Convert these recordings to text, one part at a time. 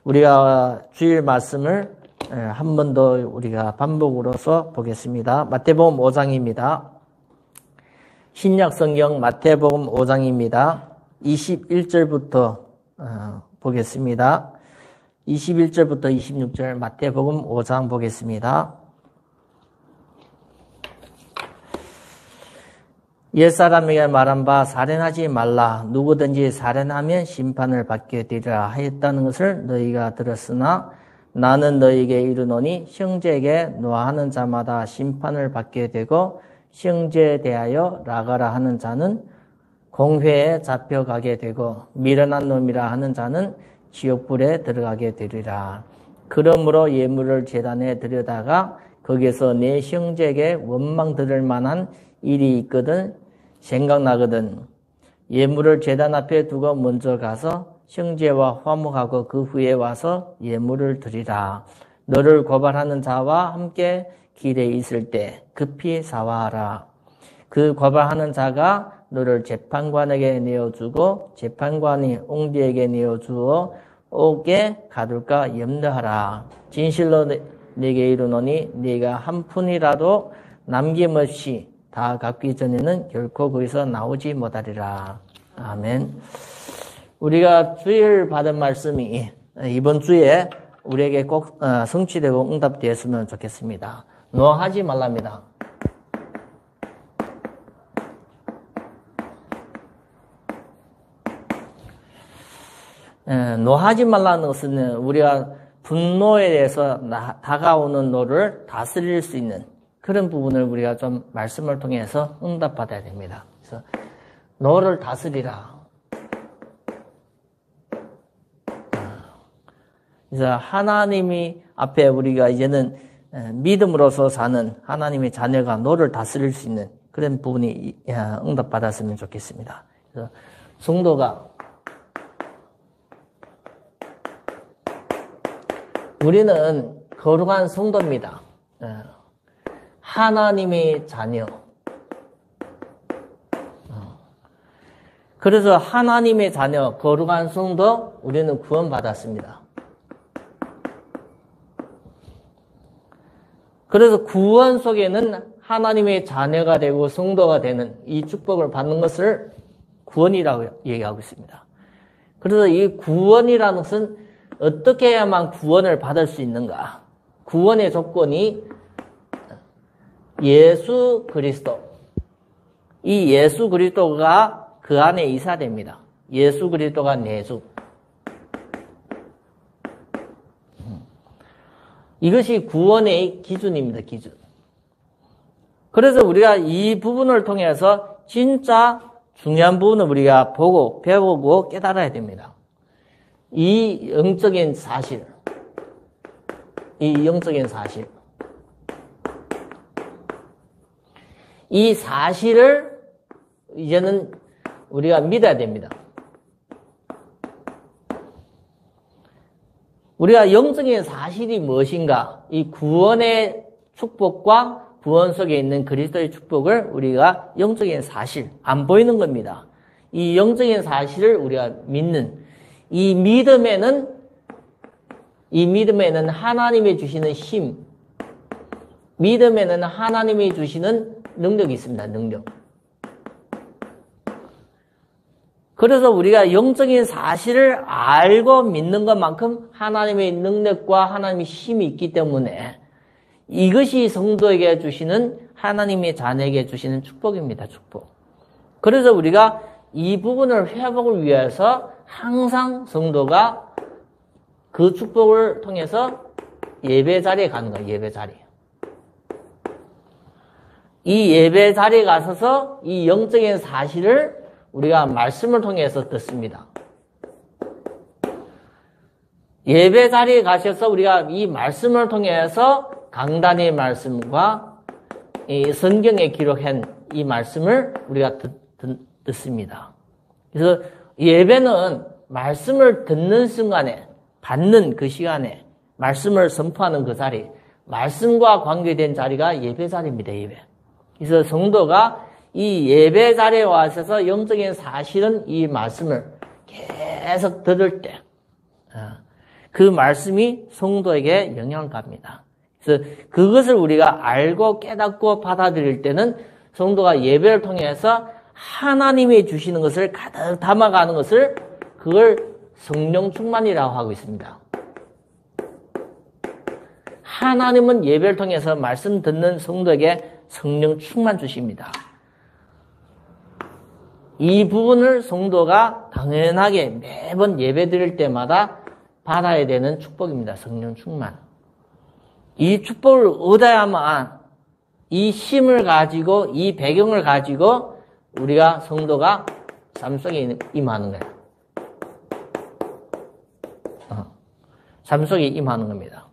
우리가 주일 말씀을 한 번 더 우리가 반복으로서 보겠습니다. 마태복음 5장입니다. 신약 성경 마태복음 5장입니다. 21절부터 보겠습니다. 21절부터 26절 마태복음 5장 보겠습니다. 옛사람에게 말한 바 살인하지 말라. 누구든지 살인하면 심판을 받게 되리라 하였다는 것을 너희가 들었으나 나는 너희에게 이르노니 형제에게 노하는 자마다 심판을 받게 되고 형제에 대하여 나가라 하는 자는 공회에 잡혀가게 되고 미련한 놈이라 하는 자는 지옥불에 들어가게 되리라. 그러므로 예물을 제단에 들여다가 거기에서 내 형제에게 원망 들을 만한 일이 있거든 생각나거든 예물을 제단 앞에 두고 먼저 가서 형제와 화목하고 그 후에 와서 예물을 드리라. 너를 고발하는 자와 함께 길에 있을 때 급히 사화하라. 그 고발하는 자가 너를 재판관에게 내어주고 재판관이 옹대에게 내어주어 옥에 가둘까 염려하라. 진실로 네게 이르노니 네가 한 푼이라도 남김없이 다 갚기 전에는 결코 거기서 나오지 못하리라. 아멘. 우리가 주일 받은 말씀이 이번 주에 우리에게 꼭 성취되고 응답되었으면 좋겠습니다. 노하지 말랍니다. 노하지 말라는 것은 우리가 분노에 대해서 다가오는 노를 다스릴 수 있는 그런 부분을 우리가 좀 말씀을 통해서 응답받아야 됩니다. 그래서 노를 다스리라. 그래서 하나님이 앞에 우리가 이제는 믿음으로서 사는 하나님의 자녀가 노를 다스릴 수 있는 그런 부분이 응답받았으면 좋겠습니다. 그래서 성도가 우리는 거룩한 성도입니다. 하나님의 자녀. 그래서 하나님의 자녀, 거룩한 성도, 우리는 구원받았습니다. 그래서 구원 속에는 하나님의 자녀가 되고 성도가 되는 이 축복을 받는 것을 구원이라고 얘기하고 있습니다. 그래서 이 구원이라는 것은 어떻게 해야만 구원을 받을 수 있는가? 구원의 조건이 예수 그리스도. 이 예수 그리스도가 그 안에 이사됩니다. 예수 그리스도가 내주. 이것이 구원의 기준입니다. 기준. 그래서 우리가 이 부분을 통해서 진짜 중요한 부분을 우리가 보고 배우고 깨달아야 됩니다. 이 영적인 사실. 이 영적인 사실. 이 사실을 이제는 우리가 믿어야 됩니다. 우리가 영적인 사실이 무엇인가? 이 구원의 축복과 구원 속에 있는 그리스도의 축복을 우리가 영적인 사실, 안 보이는 겁니다. 이 영적인 사실을 우리가 믿는 이 믿음에는 하나님이 주시는 힘, 믿음에는 하나님이 주시는 능력이 있습니다. 능력. 그래서 우리가 영적인 사실을 알고 믿는 것만큼 하나님의 능력과 하나님의 힘이 있기 때문에 이것이 성도에게 주시는 하나님의 자녀에게 주시는 축복입니다. 축복. 그래서 우리가 이 부분을 회복을 위해서 항상 성도가 그 축복을 통해서 예배 자리에 가는 거예요. 예배 자리. 이 예배 자리에 가서서 이 영적인 사실을 우리가 말씀을 통해서 듣습니다. 예배 자리에 가셔서 우리가 이 말씀을 통해서 강단의 말씀과 이 성경에 기록한 이 말씀을 우리가 듣습니다. 그래서 예배는 말씀을 듣는 순간에, 받는 그 시간에, 말씀을 선포하는 그 자리, 말씀과 관계된 자리가 예배 자리입니다. 예배. 그래서 성도가 이 예배 자리에 와서 영적인 사실은 이 말씀을 계속 들을 때 그 말씀이 성도에게 영향을 갑니다. 그래서 그것을 우리가 알고 깨닫고 받아들일 때는 성도가 예배를 통해서 하나님이 주시는 것을 가득 담아가는 것을 그걸 성령 충만이라고 하고 있습니다. 하나님은 예배를 통해서 말씀 듣는 성도에게 성령 충만 주십니다. 이 부분을 성도가 당연하게 매번 예배 드릴 때마다 받아야 되는 축복입니다. 성령 충만. 이 축복을 얻어야만 이 힘을 가지고 이 배경을 가지고 우리가 성도가 삶 속에 임하는 거예요. 삶 속에 임하는 겁니다.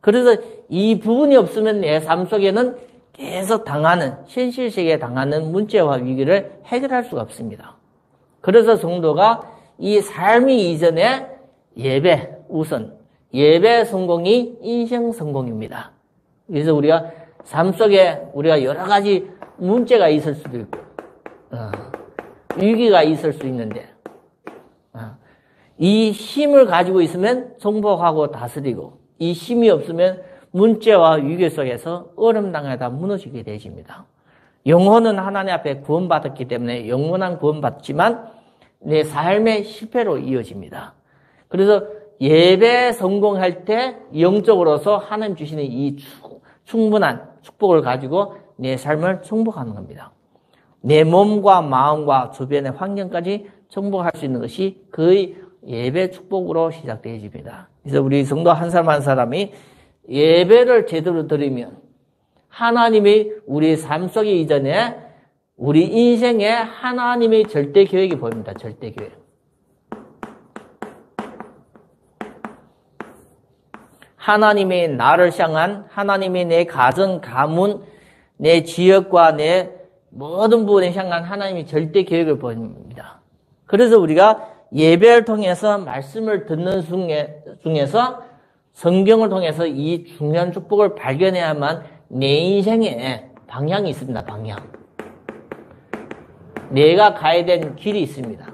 그래서 이 부분이 없으면 내 삶 속에는 계속 당하는, 현실세계에 당하는 문제와 위기를 해결할 수가 없습니다. 그래서 성도가 이 삶이 이전에 예배 우선, 예배 성공이 인생 성공입니다. 그래서 우리가 삶 속에 우리가 여러 가지 문제가 있을 수도 있고, 위기가 있을 수 있는데, 이 힘을 가지고 있으면 정복하고 다스리고, 이 힘이 없으면 문제와 위기 속에서 어려움 당하다 무너지게 되집니다. 영혼은 하나님 앞에 구원받았기 때문에 영원한 구원받지만 내 삶의 실패로 이어집니다. 그래서 예배 성공할 때 영적으로서 하나님 주시는 이 충분한 축복을 가지고 내 삶을 정복하는 겁니다. 내 몸과 마음과 주변의 환경까지 정복할 수 있는 것이 거의 예배 축복으로 시작되어집니다. 그래서 우리 성도 한 사람 한 사람이 예배를 제대로 드리면 하나님이 우리 삶 속에 이전에 우리 인생에 하나님의 절대 계획이 보입니다. 절대 계획. 하나님이 나를 향한, 하나님이 내 가정, 가문, 내 지역과 내 모든 부분에 향한 하나님의 절대 계획을 보입니다. 그래서 우리가 예배를 통해서 말씀을 듣는 중에서 성경을 통해서 이 중요한 축복을 발견해야만 내 인생에 방향이 있습니다. 방향. 내가 가야 되는 길이 있습니다.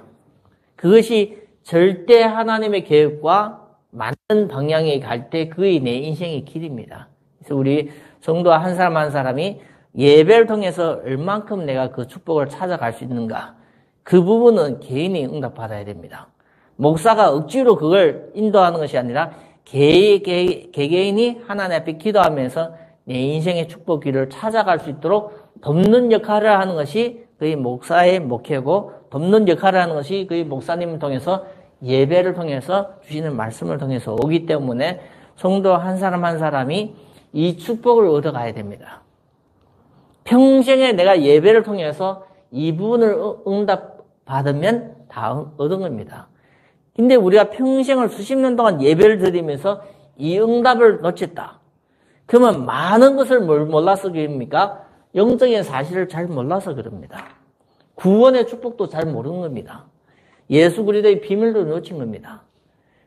그것이 절대 하나님의 계획과 맞는 방향에 갈 때 그의 내 인생의 길입니다. 그래서 우리 성도 한 사람 한 사람이 예배를 통해서 얼만큼 내가 그 축복을 찾아갈 수 있는가, 그 부분은 개인이 응답받아야 됩니다. 목사가 억지로 그걸 인도하는 것이 아니라 개개인이 하나님 앞에 기도하면서 내 인생의 축복 길을 찾아갈 수 있도록 돕는 역할을 하는 것이 그의 목사의 목회고, 돕는 역할을 하는 것이 그의 목사님을 통해서 예배를 통해서 주시는 말씀을 통해서 오기 때문에 성도 한 사람 한 사람이 이 축복을 얻어가야 됩니다. 평생에 내가 예배를 통해서 이 부분을 응답받으면 다 얻은 겁니다. 근데 우리가 평생을 수십 년 동안 예배를 드리면서 이 응답을 놓쳤다. 그러면 많은 것을 몰라서 그럽니까? 영적인 사실을 잘 몰라서 그럽니다. 구원의 축복도 잘 모르는 겁니다. 예수 그리스도의 비밀도 놓친 겁니다.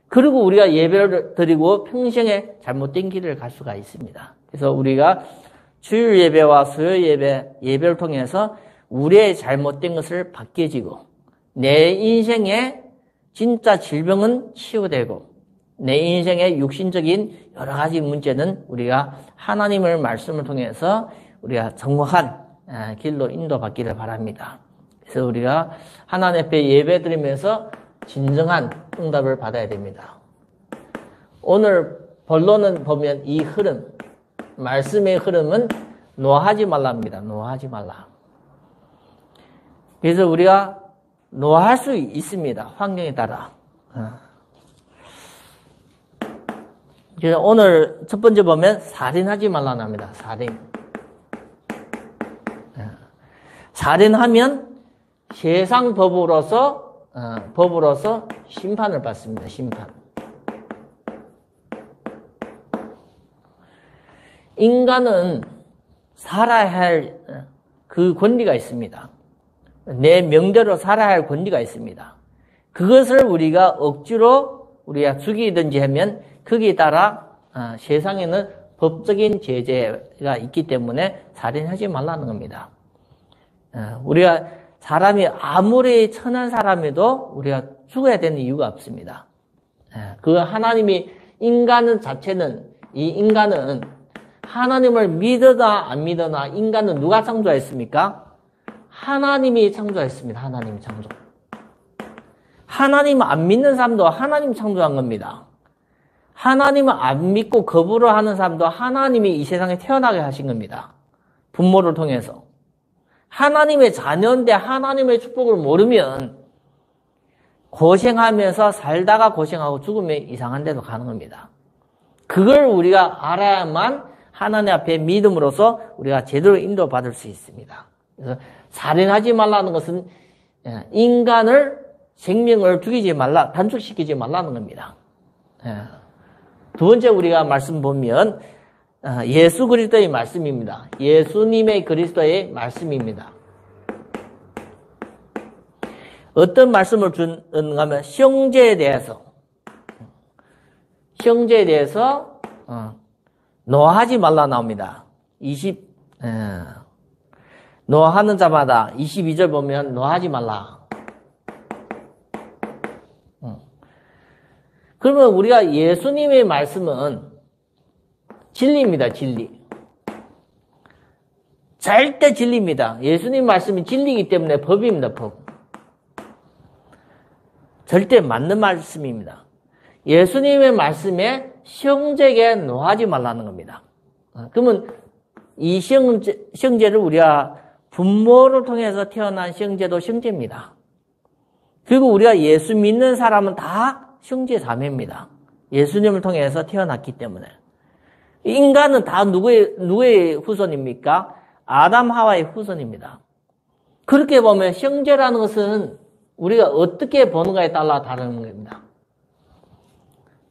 그리고 우리가 예배를 드리고 평생에 잘못된 길을 갈 수가 있습니다. 그래서 우리가 주일 예배와 수요 예배를 통해서 우리의 잘못된 것을 바뀌어지고 내 인생의 진짜 질병은 치유되고 내 인생의 육신적인 여러 가지 문제는 우리가 하나님의 말씀을 통해서 우리가 정확한 길로 인도받기를 바랍니다. 그래서 우리가 하나님 앞에 예배 드리면서 진정한 응답을 받아야 됩니다. 오늘 본론은 보면 이 흐름, 말씀의 흐름은 노하지 말랍니다. 노하지 말라. 그래서 우리가 노할 수 있습니다. 환경에 따라. 그래서 오늘 첫 번째 보면 살인하지 말라는 합니다. 살인. 살인하면 세상 법으로서 심판을 받습니다. 심판. 인간은 살아야 할 그 권리가 있습니다. 내 명대로 살아야 할 권리가 있습니다. 그것을 우리가 억지로 우리가 죽이든지 하면 거기에 따라 세상에는 법적인 제재가 있기 때문에 살인하지 말라는 겁니다. 우리가 사람이 아무리 천한 사람에도 우리가 죽어야 되는 이유가 없습니다. 그 하나님이 인간은 자체는, 이 인간은 하나님을 믿으나 안 믿으나 인간은 누가 창조했습니까? 하나님이 창조했습니다. 하나님이 창조. 하나님 안 믿는 사람도 하나님 창조한 겁니다. 하나님을 안 믿고 거부를 하는 사람도 하나님이 이 세상에 태어나게 하신 겁니다. 부모를 통해서. 하나님의 자녀인데 하나님의 축복을 모르면 고생하면서 살다가 고생하고 죽으면 이상한 데도 가는 겁니다. 그걸 우리가 알아야만 하나님 앞에 믿음으로써 우리가 제대로 인도받을 수 있습니다. 그래서 살인하지 말라는 것은 인간을 생명을 죽이지 말라, 단축시키지 말라는 겁니다. 두 번째 우리가 말씀 보면 예수 그리스도의 말씀입니다. 예수님의 그리스도의 말씀입니다. 어떤 말씀을 주는가 하면 형제에 대해서 노하지 말라 나옵니다. 노하는 자마다 22절 보면 노하지 말라. 그러면 우리가 예수님의 말씀은 진리입니다. 진리. 절대 진리입니다. 예수님 말씀이 진리이기 때문에 법입니다. 법. 절대 맞는 말씀입니다. 예수님의 말씀에 형제에게 노하지 말라는 겁니다. 그러면 이 형제를 우리가 부모를 통해서 태어난 형제도 형제입니다. 그리고 우리가 예수 믿는 사람은 다 형제 자매입니다. 예수님을 통해서 태어났기 때문에. 인간은 다 누구의 후손입니까? 아담 하와의 후손입니다. 그렇게 보면 형제라는 것은 우리가 어떻게 보는가에 따라 다른 겁니다.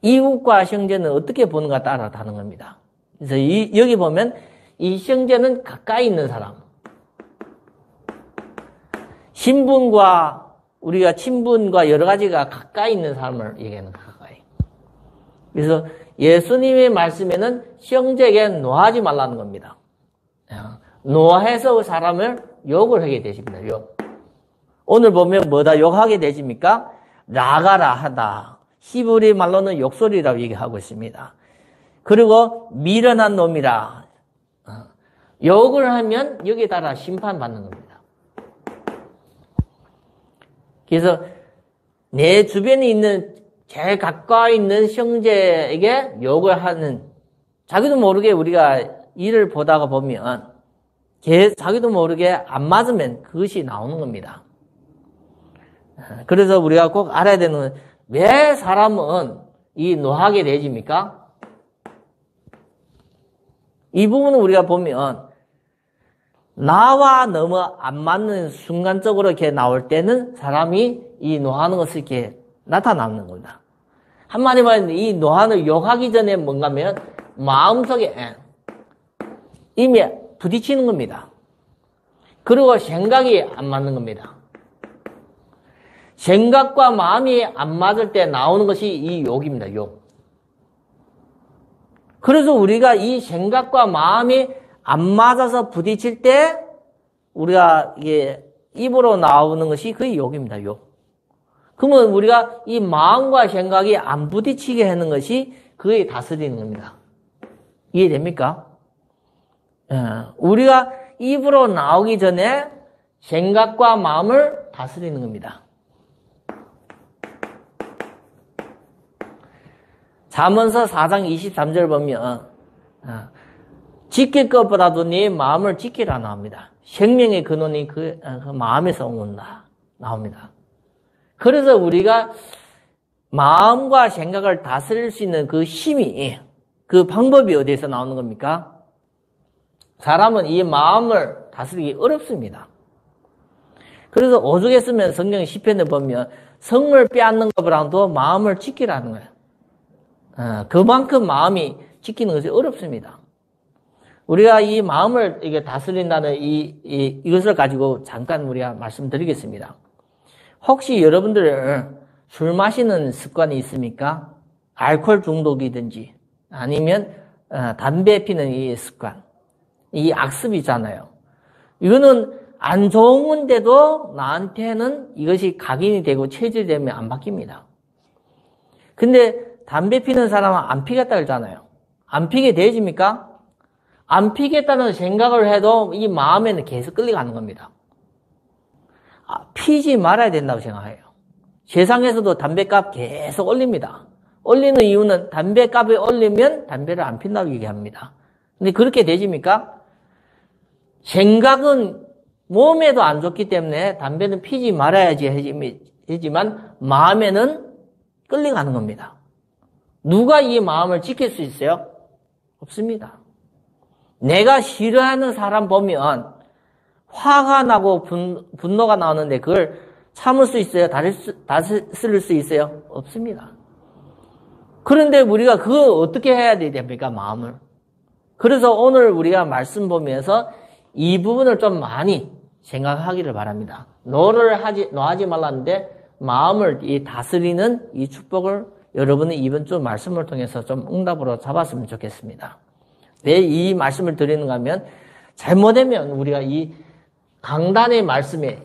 이웃과 형제는 어떻게 보는가에 따라 다른 겁니다. 그래서 여기 보면 이 형제는 가까이 있는 사람. 신분과 우리가 친분과 여러 가지가 가까이 있는 사람을 얘기하는 가까이. 그래서 예수님의 말씀에는 형제에게 노하지 말라는 겁니다. 노해서 사람을 욕을 하게 되십니다. 욕. 오늘 보면 뭐다 욕하게 되십니까? 라가라 하다. 히브리 말로는 욕설이라고 얘기하고 있습니다. 그리고 미련한 놈이라. 욕을 하면 여기에 따라 심판받는 겁니다. 그래서 내 주변에 있는 제일 가까이 있는 형제에게 욕을 하는, 자기도 모르게 우리가 일을 보다가 보면 자기도 모르게 안 맞으면 그것이 나오는 겁니다. 그래서 우리가 꼭 알아야 되는 건 왜 사람은 이 노하게 되집니까? 이 부분은 우리가 보면 나와 너무 안 맞는 순간적으로 이렇게 나올 때는 사람이 이 노하는 것을 이렇게 나타나는 겁니다. 한마디로 이 노하는 욕하기 전에 뭔가 하면 마음속에 이미 부딪히는 겁니다. 그리고 생각이 안 맞는 겁니다. 생각과 마음이 안 맞을 때 나오는 것이 이 욕입니다. 욕. 그래서 우리가 이 생각과 마음이 안 맞아서 부딪힐 때 우리가 이게 입으로 나오는 것이 그 욕입니다. 욕. 그러면 우리가 이 마음과 생각이 안 부딪히게 하는 것이 그에 다스리는 겁니다. 이해됩니까? 우리가 입으로 나오기 전에 생각과 마음을 다스리는 겁니다. 잠언서 4장 23절 보면 지킬 것보다도 네 마음을 지키라 나옵니다. 생명의 근원이 그 마음에서 온다 나옵니다. 그래서 우리가 마음과 생각을 다스릴 수 있는 그 힘이, 그 방법이 어디에서 나오는 겁니까? 사람은 이 마음을 다스리기 어렵습니다. 그래서 오죽에 쓰면 성경 시편에 보면 성을 빼앗는 것보다도 마음을 지키라는 거예요. 그만큼 마음이 지키는 것이 어렵습니다. 우리가 이 마음을 이게 다스린다는 이것을 가지고 잠깐 우리가 말씀드리겠습니다. 혹시 여러분들 술 마시는 습관이 있습니까? 알코올 중독이든지 아니면 담배 피는 이 습관, 이 악습이잖아요. 이거는 안 좋은데도 나한테는 이것이 각인이 되고 체질되면 안 바뀝니다. 근데 담배 피는 사람은 안 피겠다 그러잖아요. 안 피게 되집니까? 안 피겠다는 생각을 해도 이 마음에는 계속 끌려가는 겁니다. 피지 말아야 된다고 생각해요. 세상에서도 담배값 계속 올립니다. 올리는 이유는 담배값이 올리면 담배를 안 핀다고 얘기합니다. 근데 그렇게 되집니까? 생각은 몸에도 안 좋기 때문에 담배는 피지 말아야지 하지만 마음에는 끌려가는 겁니다. 누가 이 마음을 지킬 수 있어요? 없습니다. 내가 싫어하는 사람 보면 화가 나고 분노가 나오는데 그걸 참을 수 있어요? 다스릴 수 있어요? 없습니다. 그런데 우리가 그걸 어떻게 해야 됩니까? 마음을. 그래서 오늘 우리가 말씀 보면서 이 부분을 좀 많이 생각하기를 바랍니다. 노하지 말라는데 마음을 다스리는 이 축복을 여러분이 이번 주 말씀을 통해서 좀 응답으로 잡았으면 좋겠습니다. 왜 이 말씀을 드리는가 하면 잘못되면 우리가 이 강단의 말씀에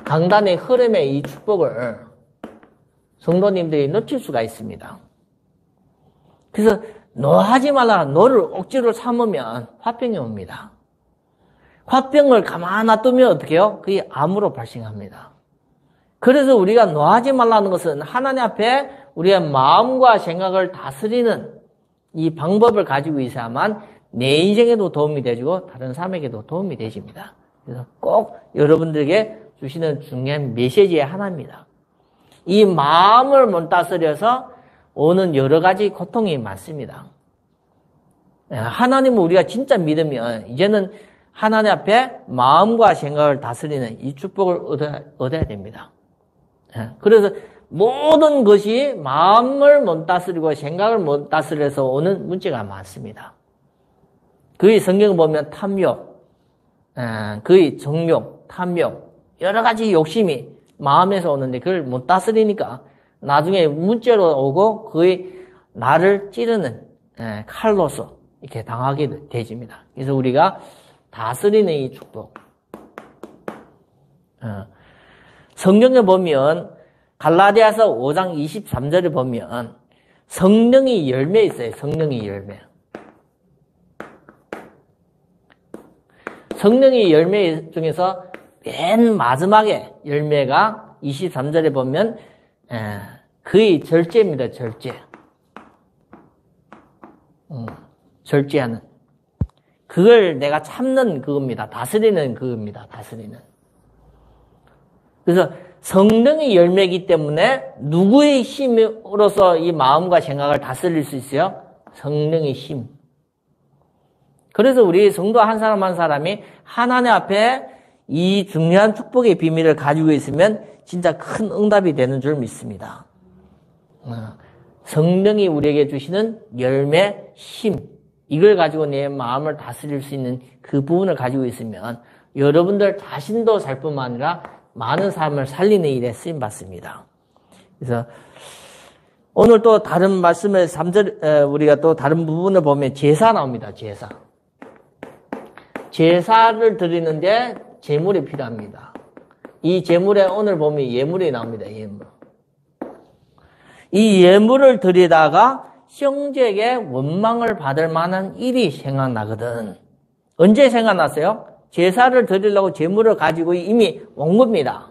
강단의 흐름에 이 축복을 성도님들이 놓칠 수가 있습니다. 그래서 노하지 말라, 노를 억지로 참으면 화병이 옵니다. 화병을 가만 놔두면 어떻게 해요? 그게 암으로 발생합니다. 그래서 우리가 노하지 말라는 것은 하나님 앞에 우리의 마음과 생각을 다스리는 이 방법을 가지고 있어야만 내 인생에도 도움이 되고 다른 사람에게도 도움이 되십니다. 그래서 꼭 여러분들에게 주시는 중요한 메시지의 하나입니다. 이 마음을 못 다스려서 오는 여러 가지 고통이 많습니다. 하나님을 우리가 진짜 믿으면 이제는 하나님 앞에 마음과 생각을 다스리는 이 축복을 얻어야 됩니다. 그래서 모든 것이 마음을 못 다스리고 생각을 못 다스려서 오는 문제가 많습니다. 그의 성경을 보면 탐욕, 그의 정욕, 탐욕, 여러 가지 욕심이 마음에서 오는데 그걸 못 다스리니까 나중에 문제로 오고 그의 나를 찌르는 칼로서 이렇게 당하게 되집니다. 그래서 우리가 다스리는 이 축복. 성경에 보면 갈라디아서 5장 23절에 보면 성령의 열매 있어요. 성령의 열매. 성령의 열매 중에서 맨 마지막에 열매가 23절에 보면 그의 절제입니다. 절제. 절제하는. 그걸 내가 참는 그겁니다. 다스리는 그겁니다. 다스리는. 그래서 성령의 열매이기 때문에 누구의 힘으로서 이 마음과 생각을 다스릴 수 있어요? 성령의 힘. 그래서 우리 성도 한 사람 한 사람이 하나님 앞에 이 중요한 축복의 비밀을 가지고 있으면 진짜 큰 응답이 되는 줄 믿습니다. 성령이 우리에게 주시는 열매, 힘, 이걸 가지고 내 마음을 다스릴 수 있는 그 부분을 가지고 있으면 여러분들 자신도 살 뿐만 아니라 많은 사람을 살리는 일에 쓰임받습니다. 그래서 오늘 또 다른 말씀을 3절, 우리가 또 다른 부분을 보면 제사 나옵니다. 제사. 제사를 드리는데 제물이 필요합니다. 이 제물에 오늘 보면 예물이 나옵니다. 예물. 이 예물을 드리다가 형제에게 원망을 받을 만한 일이 생각나거든. 언제 생각났어요? 제사를 드리려고 제물을 가지고 이미 온 겁니다.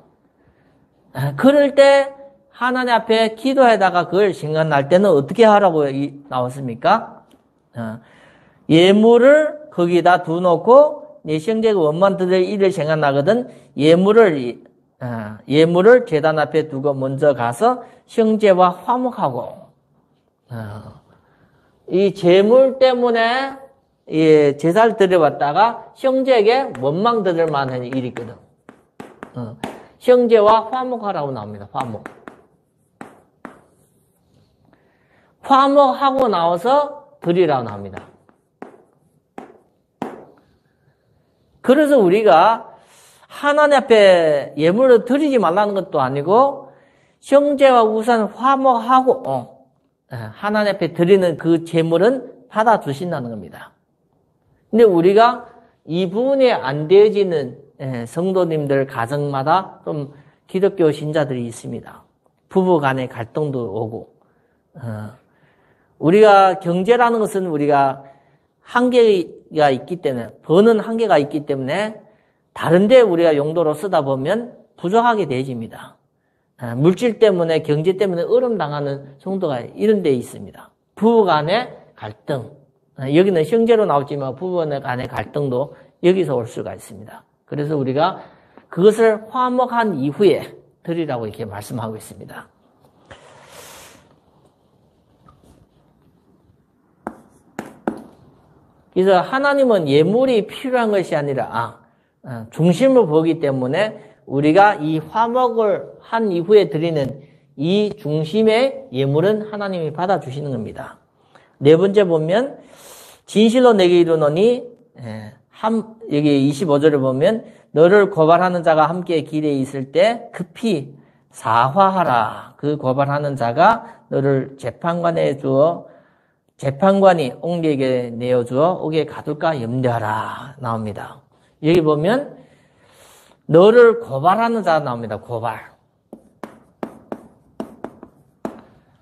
그럴 때 하나님 앞에 기도하다가 그걸 생각날 때는 어떻게 하라고 나왔습니까? 예물을 거기다 두놓고 내 형제가 원망 드릴 일을 생각나거든 예물을 제단 앞에 두고 먼저 가서 형제와 화목하고 이 제물 때문에 제사를 드려봤다가 형제에게 원망 드릴 만한 일이 있거든. 형제와 화목하라고 나옵니다. 화목하고 나와서 드리라고 나옵니다. 그래서 우리가 하나님 앞에 예물을 드리지 말라는 것도 아니고 형제와 우선 화목하고 하나님 앞에 드리는 그 제물은 받아주신다는 겁니다. 근데 우리가 이 부분이 안 되어지는 성도님들 가정마다 좀 기독교 신자들이 있습니다. 부부 간의 갈등도 오고, 우리가 경제라는 것은 우리가 한계가 있기 때문에, 버는 한계가 있기 때문에 다른데 우리가 용도로 쓰다 보면 부족하게 되어집니다. 물질 때문에, 경제 때문에 어려움당하는 정도가 이런 데 있습니다. 부부 간의 갈등. 여기는 형제로 나오지만 부부 간의 갈등도 여기서 올 수가 있습니다. 그래서 우리가 그것을 화목한 이후에 드리라고 이렇게 말씀하고 있습니다. 그래서 하나님은 예물이 필요한 것이 아니라 중심을 보기 때문에 우리가 이 화목을 한 이후에 드리는 이 중심의 예물은 하나님이 받아주시는 겁니다. 네 번째 보면 진실로 내게 이르노니 여기 25절을 보면 너를 고발하는 자가 함께 길에 있을 때 급히 사화하라. 그 고발하는 자가 너를 재판관에 주어 재판관이 옹리에게 내어주어 옥에 가둘까 염려하라 나옵니다. 여기 보면 너를 고발하는 자가 나옵니다.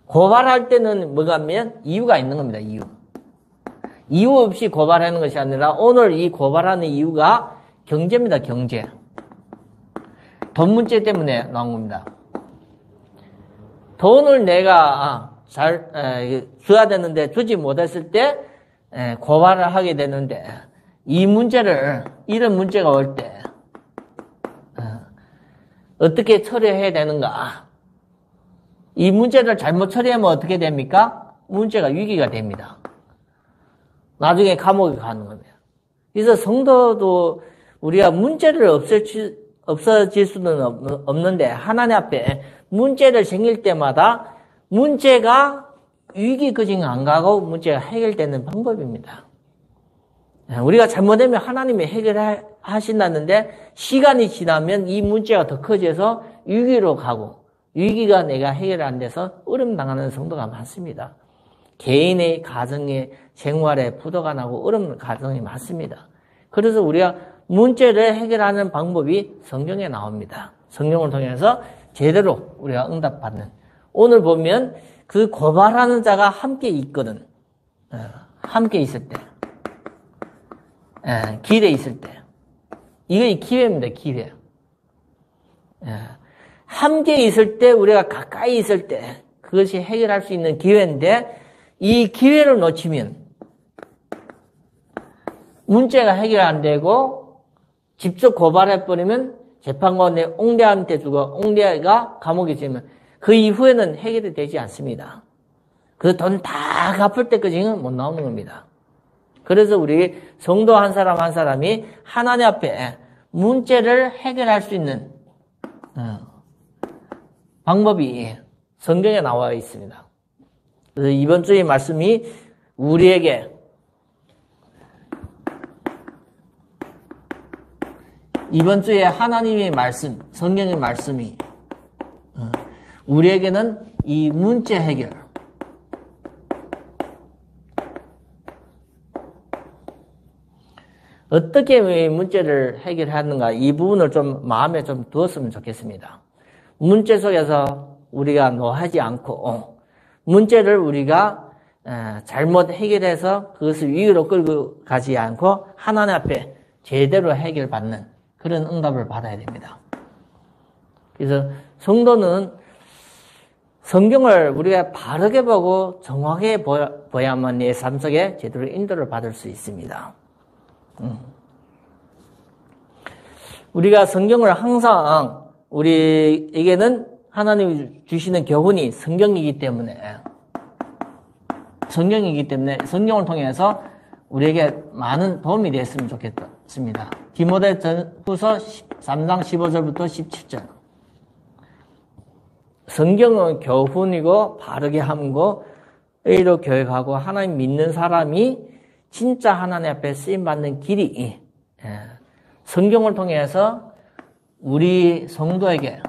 고발할 때는 뭐가 하면 이유가 있는 겁니다. 이유 없이 고발하는 것이 아니라 오늘 이 고발하는 이유가 경제입니다. 경제. 돈 문제 때문에 나온 겁니다. 돈을 내가 잘 줘야 되는데 주지 못했을 때 고발을 하게 되는데 이런 문제가 올 때 어떻게 처리해야 되는가? 이 문제를 잘못 처리하면 어떻게 됩니까? 문제가 위기가 됩니다. 나중에 감옥에 가는 겁니다. 그래서 성도도 우리가 문제를 없어질 수는 없는데 하나님 앞에 문제를 생길 때마다 문제가 위기까지는 안 가고 문제가 해결되는 방법입니다. 우리가 잘못되면 하나님이 해결하신다는데 시간이 지나면 이 문제가 더 커져서 위기로 가고 위기가 내가 해결 안 돼서 어려움 당하는 성도가 많습니다. 개인의 가정의 생활에 부도가 나고 어려운 가정이 많습니다. 그래서 우리가 문제를 해결하는 방법이 성경에 나옵니다. 성경을 통해서 제대로 우리가 응답받는. 오늘 보면 그 고발하는 자가 함께 있거든. 함께 있을 때. 길에 있을 때. 이게 기회입니다. 기회. 함께 있을 때 우리가 가까이 있을 때 그것이 해결할 수 있는 기회인데 이 기회를 놓치면 문제가 해결 안 되고 직접 고발해버리면 재판관의 옹대한테 주고 옹대가 감옥에 지면 그 이후에는 해결이 되지 않습니다. 그 돈 다 갚을 때까지는 못 나오는 겁니다. 그래서 우리 성도 한 사람 한 사람이 하나님 앞에 문제를 해결할 수 있는 방법이 성경에 나와 있습니다. 그래서 이번 주의 말씀이 우리에게 이번 주에 하나님의 말씀, 성경의 말씀이 우리에게는 이 문제 해결, 어떻게 문제를 해결하는가 이 부분을 좀 마음에 좀 두었으면 좋겠습니다. 문제 속에서 우리가 노하지 않고 문제를 우리가 잘못 해결해서 그것을 위기로 끌고 가지 않고 하나님 앞에 제대로 해결받는 그런 응답을 받아야 됩니다. 그래서 성도는 성경을 우리가 바르게 보고 정확하게 보야만 내 삶 속에 제대로 인도를 받을 수 있습니다. 우리가 성경을 항상 우리에게는 하나님이 주시는 교훈이 성경이기 때문에 성경을 통해서 우리에게 많은 도움이 됐으면 좋겠습니다. 디모데후서 3장 15절부터 17절. 성경은 교훈이고 바르게 함고 의로 교육하고 하나님 믿는 사람이 진짜 하나님 앞에 쓰임받는 길이 성경을 통해서 우리 성도에게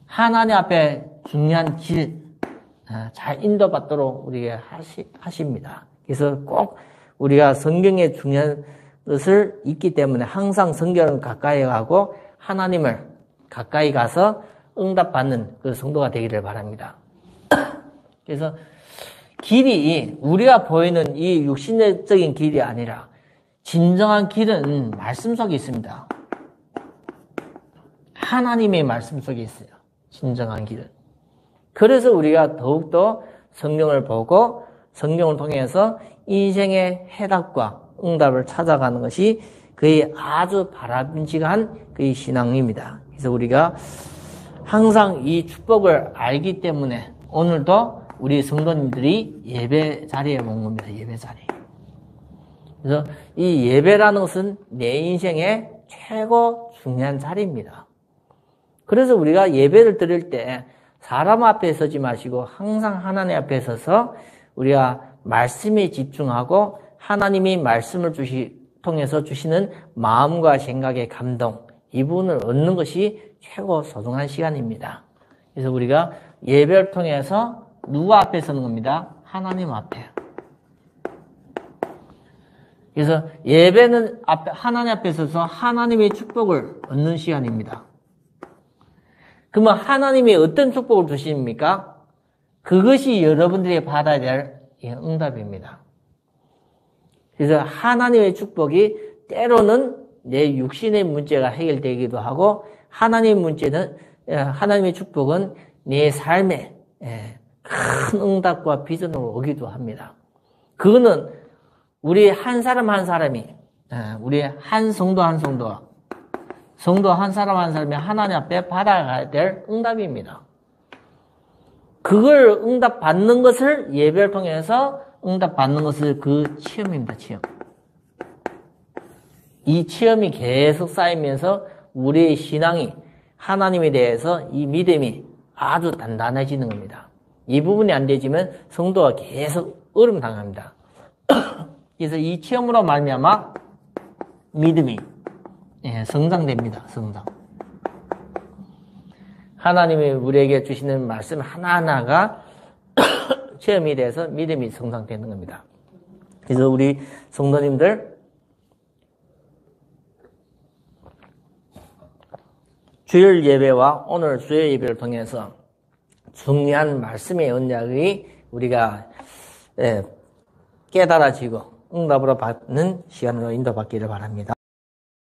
하나님 앞에 중요한 길 잘 인도받도록 우리에게 하십니다. 그래서 꼭 우리가 성경에 중요한 것을 있기 때문에 항상 성경을 가까이 가고 하나님을 가까이 가서 응답받는 그 성도가 되기를 바랍니다. 그래서 길이 우리가 보이는 이 육신적인 길이 아니라 진정한 길은 말씀 속에 있습니다. 하나님의 말씀 속에 있어요. 진정한 길은. 그래서 우리가 더욱더 성경을 보고 성경을 통해서 인생의 해답과 응답을 찾아가는 것이 그의 아주 바람직한 그의 신앙입니다. 그래서 우리가 항상 이 축복을 알기 때문에 오늘도 우리 성도님들이 예배 자리에 온 겁니다. 예배 자리. 그래서 이 예배라는 것은 내 인생의 최고 중요한 자리입니다. 그래서 우리가 예배를 드릴 때 사람 앞에 서지 마시고 항상 하나님 앞에 서서 우리가 말씀에 집중하고 하나님이 말씀을 통해서 주시는 마음과 생각의 감동, 이 부분을 얻는 것이 최고 소중한 시간입니다. 그래서 우리가 예배를 통해서 누구 앞에 서는 겁니다? 하나님 앞에. 그래서 예배는 하나님 앞에 서서 하나님의 축복을 얻는 시간입니다. 그러면 하나님이 어떤 축복을 주십니까? 그것이 여러분들이 받아야 될 응답입니다. 그래서 하나님의 축복이 때로는 내 육신의 문제가 해결되기도 하고 하나님의 축복은 내 삶에 큰 응답과 비전으로 오기도 합니다. 그거는 우리 한 사람 한 사람이 우리 한 성도 한 성도가 성도 한 사람 한 사람이 하나님 앞에 받아가야 될 응답입니다. 그걸 응답받는 것을 예배를 통해서 응답받는 것을 그 체험입니다. 체험. 이 체험이 계속 쌓이면서 우리의 신앙이 하나님에 대해서 이 믿음이 아주 단단해지는 겁니다. 이 부분이 안 되지만 성도가 계속 어려움 당합니다. 그래서 이 체험으로 말미암아 믿음이 성장됩니다. 성장. 하나님이 우리에게 주시는 말씀 하나하나가 체험이 돼서 믿음이 성장되는 겁니다. 그래서 우리 성도님들 주일 예배와 오늘 주일 예배를 통해서 중요한 말씀의 언약이 우리가 깨달아지고 응답으로 받는 시간으로 인도받기를 바랍니다.